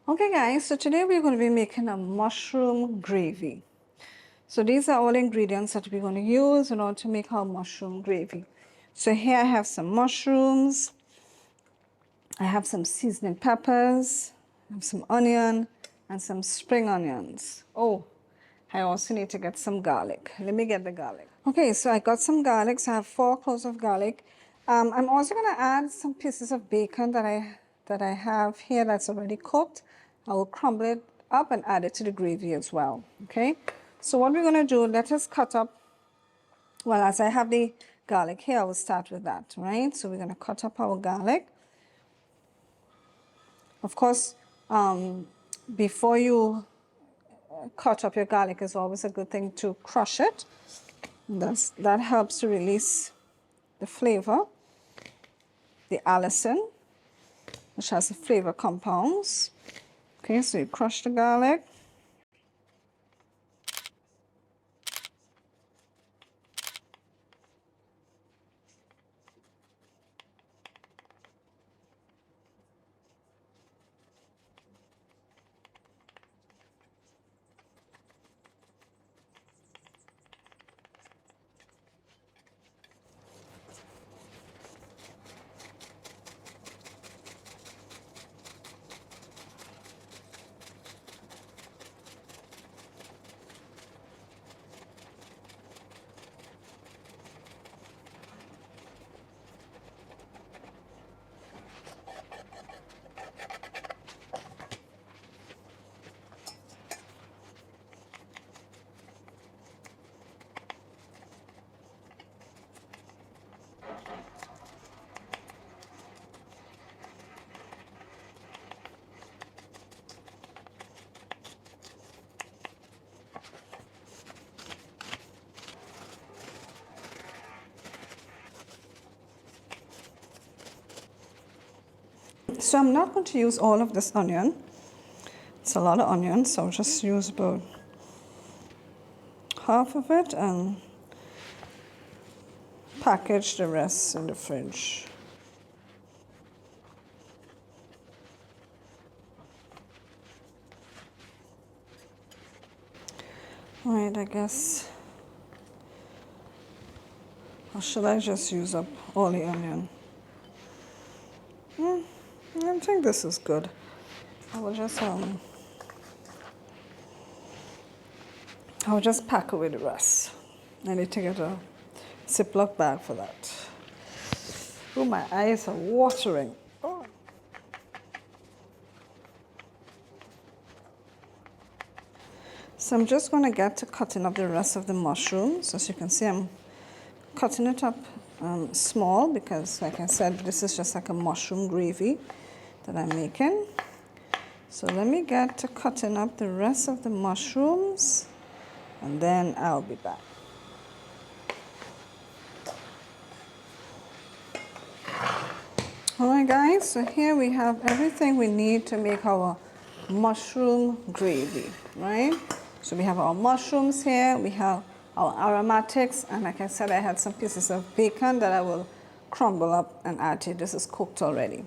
Okay guys, so today we're going to be making a mushroom gravy. So these are all ingredients that we're going to use in order to make our mushroom gravy. So here I have some mushrooms, I have some seasoning peppers, I have some onion and some spring onions. Oh, I also need to get some garlic. Let me get the garlic. Okay, so I got some garlic. So I have 4 cloves of garlic. I'm also going to add some pieces of bacon that I have here that's already cooked. I will crumble it up and add it to the gravy as well. Okay, so what we're going to do, let us cut up. Well, as I have the garlic here, I will start with that, right? So we're going to cut up our garlic. Of course, before you cut up your garlic, is always a good thing to crush it. That helps to release the flavor, the allicin, which has the flavor compounds. Okay, so you crush the garlic. So I'm not going to use all of this onion. It's a lot of onion, so I'll just use about half of it and package the rest in the fridge. All right, I guess, or should I just use up all the onion? I think this is good. I will just pack away the rest. I need to get a Ziploc bag for that. Oh, my eyes are watering. Oh. So I'm just going to get to cutting up the rest of the mushrooms. As you can see, I'm cutting it up small because, like I said, this is just like a mushroom gravy that I'm making. So let me get to cutting up the rest of the mushrooms and then I'll be back. Alright guys, so here we have everything we need to make our mushroom gravy, right? So we have our mushrooms here, we have our aromatics, and like I said, I had some pieces of bacon that I will crumble up and add to it. This is cooked already.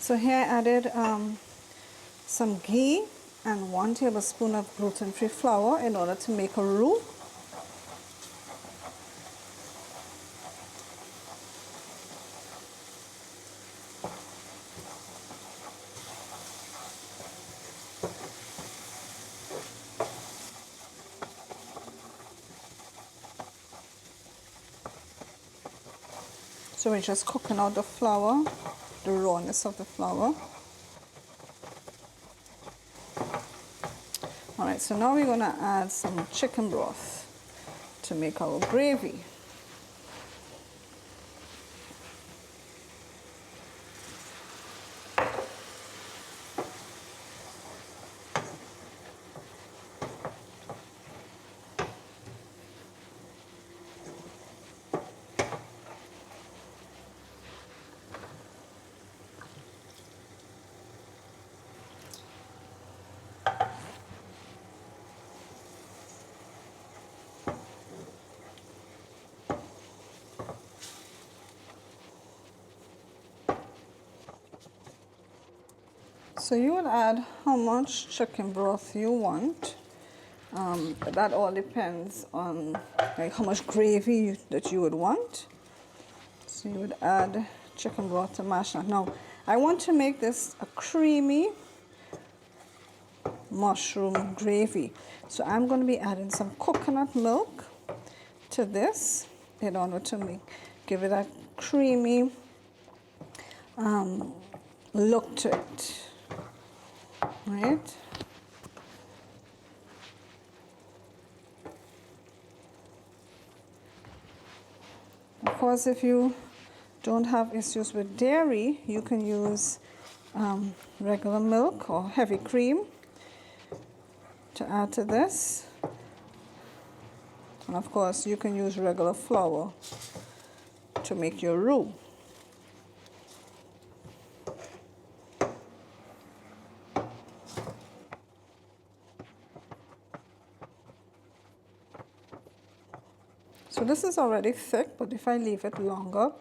So here I added some ghee and 1 tablespoon of gluten-free flour in order to make a roux. So we're just cooking out the flour, the rawness of the flour. Alright, so now we're going to add some chicken broth to make our gravy. So you would add how much chicken broth you want. That all depends on like how much gravy that you would want. So you would add chicken broth to mash that. Now I want to make this a creamy mushroom gravy. So I'm going to be adding some coconut milk to this in order to give it a creamy look to it. Right? Of course, if you don't have issues with dairy, you can use regular milk or heavy cream to add to this. And of course, you can use regular flour to make your roux. So this is already thick, but if I leave it longer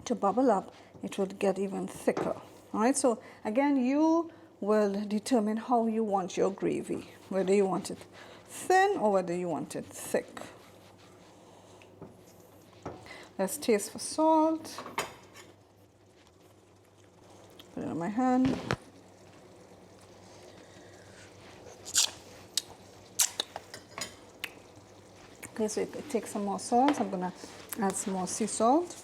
to bubble up, it will get even thicker. All right, so again, you will determine how you want your gravy, whether you want it thin or whether you want it thick. Let's taste for salt. Put it on my hand. Okay, so it takes some more salt. I'm gonna add some more sea salt.